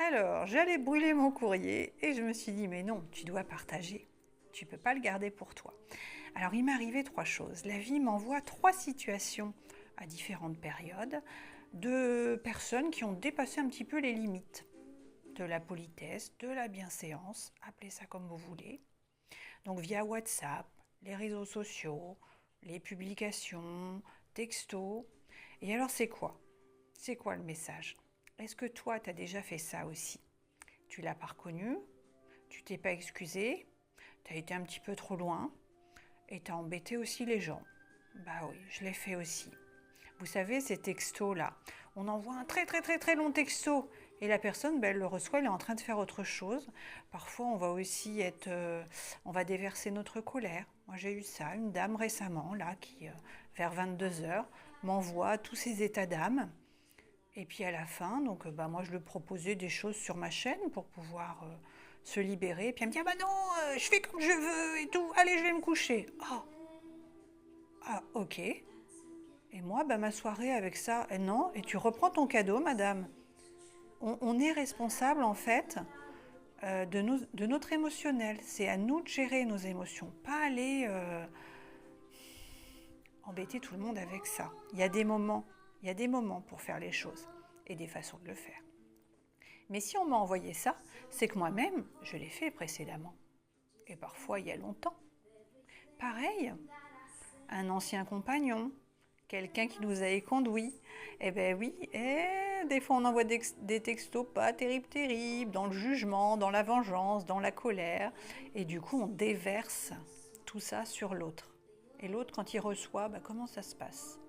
Alors, j'allais brûler mon courrier et je me suis dit, mais non, tu dois partager. Tu ne peux pas le garder pour toi. Alors, il m'est arrivé 3 choses. La vie m'envoie 3 situations à différentes périodes de personnes qui ont dépassé un petit peu les limites de la politesse, de la bienséance, appelez ça comme vous voulez. Donc, via WhatsApp, les réseaux sociaux, les publications, textos. Et alors, c'est quoi? C'est quoi le message? Est-ce que toi, tu as déjà fait ça aussi? Tu l'as pas reconnu, tu t'es pas excusé, tu as été un petit peu trop loin et tu as embêté aussi les gens. Bah oui, je l'ai fait aussi. Vous savez, ces textos-là, on envoie un très long texto et la personne, elle le reçoit, elle est en train de faire autre chose. Parfois, on va aussi on va déverser notre colère. Moi, j'ai eu ça, une dame récemment, là, qui, vers 22h, m'envoie tous ses états d'âme. Et puis à la fin, donc moi je lui proposais des choses sur ma chaîne pour pouvoir se libérer. Et puis elle me dit, ah bah non, je fais comme je veux et tout, allez je vais me coucher. Ah ok. Et moi, ma soirée avec ça, non, et tu reprends ton cadeau, madame. On est responsable en fait de notre émotionnel. C'est à nous de gérer nos émotions, pas aller embêter tout le monde avec ça. Il y a des moments pour faire les choses et des façons de le faire. Mais si on m'a envoyé ça, c'est que moi-même, je l'ai fait précédemment. Et parfois, il y a longtemps. Pareil, un ancien compagnon, quelqu'un qui nous a éconduits. Eh ben oui, des fois on envoie des textos pas terribles, dans le jugement, dans la vengeance, dans la colère. Et du coup, on déverse tout ça sur l'autre. Et l'autre, quand il reçoit, comment ça se passe?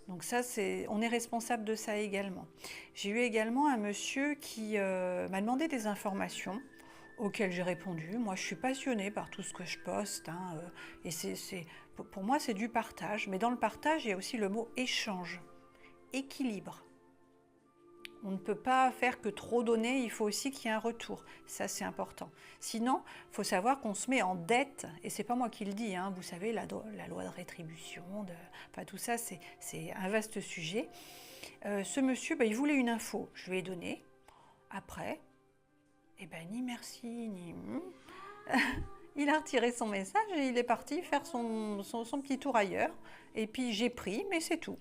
Donc ça, on est responsable de ça également. J'ai eu également un monsieur qui m'a demandé des informations auxquelles j'ai répondu. Moi, je suis passionnée par tout ce que je poste. Et pour moi, c'est du partage. Mais dans le partage, il y a aussi le mot échange, équilibre. On ne peut pas faire que trop donner, il faut aussi qu'il y ait un retour. Ça, c'est important. Sinon, il faut savoir qu'on se met en dette, et c'est pas moi qui le dis, vous savez, la loi de rétribution, tout ça, c'est un vaste sujet. Ce monsieur, il voulait une info, je lui ai donné. Après, ni merci, ni... Il a retiré son message et il est parti faire son petit tour ailleurs. Et puis j'ai pris, mais c'est tout.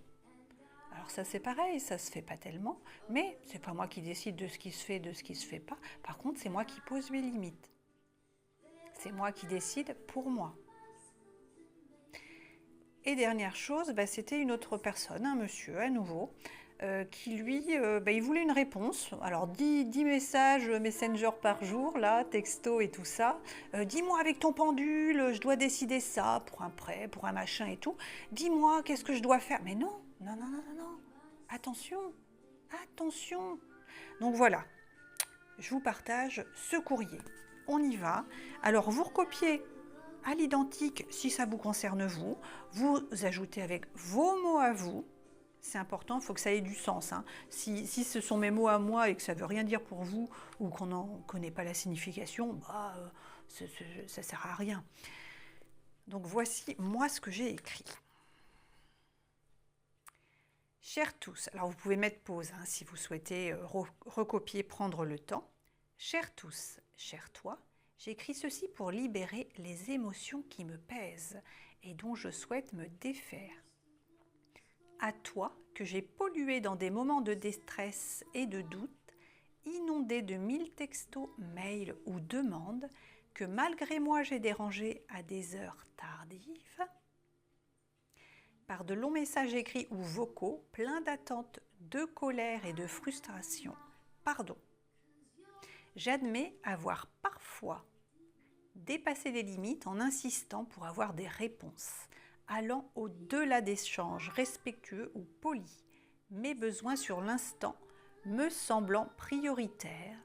Alors ça c'est pareil, ça se fait pas tellement, mais c'est pas moi qui décide de ce qui se fait, de ce qui se fait pas. Par contre, c'est moi qui pose mes limites. C'est moi qui décide pour moi. Et dernière chose, c'était une autre personne, un monsieur à nouveau, qui lui, il voulait une réponse. Alors 10 messages Messenger par jour, là, texto et tout ça. Dis-moi avec ton pendule, je dois décider ça pour un prêt, pour un machin et tout. Dis-moi, qu'est-ce que je dois faire? Mais non. Attention. Donc voilà, je vous partage ce courrier. On y va. Alors vous recopiez à l'identique si ça vous concerne vous. Vous ajoutez avec vos mots à vous. C'est important, il faut que ça ait du sens. Si ce sont mes mots à moi et que ça ne veut rien dire pour vous ou qu'on n'en connaît pas la signification, ça ne sert à rien. Donc voici moi ce que j'ai écrit. Chers tous, alors vous pouvez mettre pause si vous souhaitez recopier, prendre le temps. Chers tous, cher toi, j'écris ceci pour libérer les émotions qui me pèsent et dont je souhaite me défaire. À toi que j'ai pollué dans des moments de détresse et de doute, inondé de 1000 textos, mails ou demandes que malgré moi j'ai dérangé à des heures tardives, par de longs messages écrits ou vocaux, pleins d'attentes, de colère et de frustration. Pardon. J'admets avoir parfois dépassé les limites en insistant pour avoir des réponses, allant au-delà d'échanges respectueux ou polis, mes besoins sur l'instant me semblant prioritaires,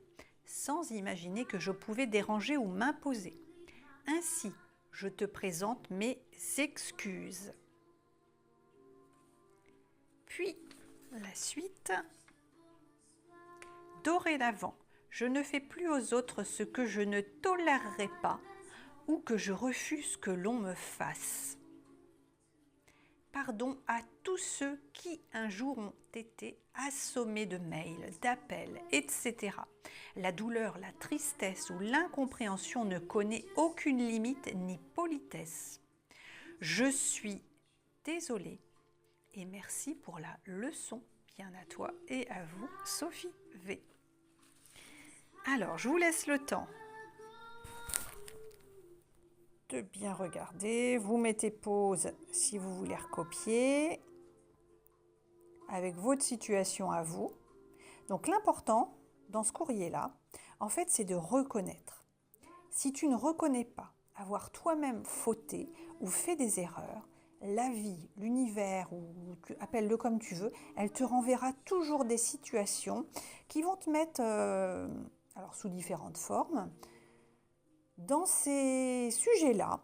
sans imaginer que je pouvais déranger ou m'imposer. Ainsi, je te présente mes excuses. Puis, la suite. Dorénavant, je ne fais plus aux autres ce que je ne tolérerai pas ou que je refuse que l'on me fasse. pardon à tous ceux qui un jour ont été assommés de mails, d'appels, etc. La douleur, la tristesse ou l'incompréhension ne connaît aucune limite ni politesse. Je suis désolée et merci pour la leçon. Bien à toi et à vous, Sophie V. Alors, je vous laisse le temps de bien regarder. Vous mettez pause si vous voulez recopier avec votre situation à vous. Donc, l'important dans ce courrier-là, en fait, c'est de reconnaître. Si tu ne reconnais pas avoir toi-même fauté ou fait des erreurs, la vie, l'univers, ou appelle-le comme tu veux, elle te renverra toujours des situations qui vont te mettre, alors sous différentes formes, dans ces sujets-là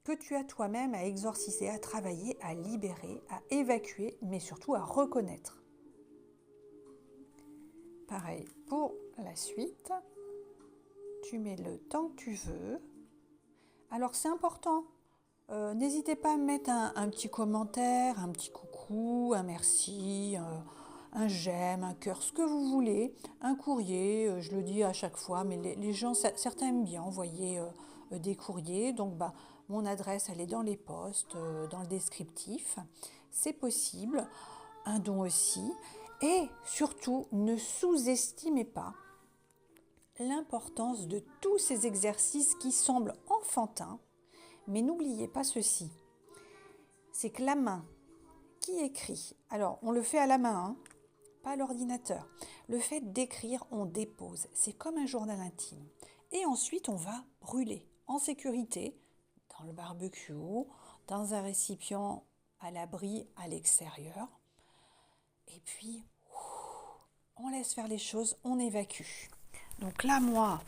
que tu as toi-même à exorciser, à travailler, à libérer, à évacuer, mais surtout à reconnaître. Pareil pour la suite. Tu mets le temps que tu veux. Alors c'est important. N'hésitez pas à mettre un petit commentaire, un petit coucou, un merci, un j'aime, un cœur, ce que vous voulez, un courrier, je le dis à chaque fois, mais les gens, certains aiment bien envoyer des courriers, donc mon adresse, elle est dans les posts, dans le descriptif, c'est possible, un don aussi, et surtout, ne sous-estimez pas l'importance de tous ces exercices qui semblent enfantins. Mais n'oubliez pas ceci, c'est que la main qui écrit, alors on le fait à la main, hein, pas à l'ordinateur. Le fait d'écrire, on dépose, c'est comme un journal intime. Et ensuite, on va brûler en sécurité, dans le barbecue, dans un récipient à l'abri à l'extérieur. Et puis, on laisse faire les choses, on évacue. Donc là, moi,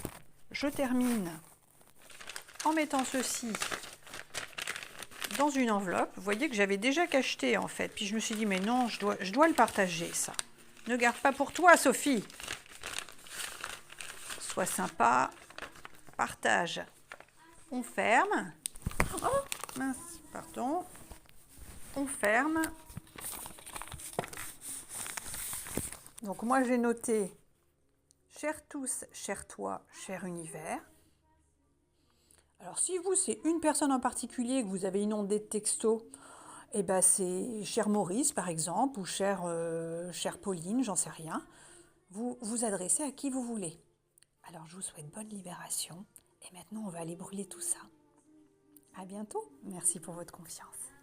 je termine en mettant ceci dans une enveloppe. Vous voyez que j'avais déjà cacheté en fait. Puis je me suis dit, mais non, je dois le partager ça. Ne garde pas pour toi, Sophie. Sois sympa. Partage. On ferme. Oh, mince, pardon. On ferme. Donc moi j'ai noté, chers tous, cher toi, cher univers. Alors si vous, c'est une personne en particulier que vous avez inondé de textos, eh ben c'est cher Maurice par exemple, ou cher Pauline, j'en sais rien. Vous vous adressez à qui vous voulez. Alors je vous souhaite bonne libération et maintenant on va aller brûler tout ça. À bientôt, merci pour votre confiance.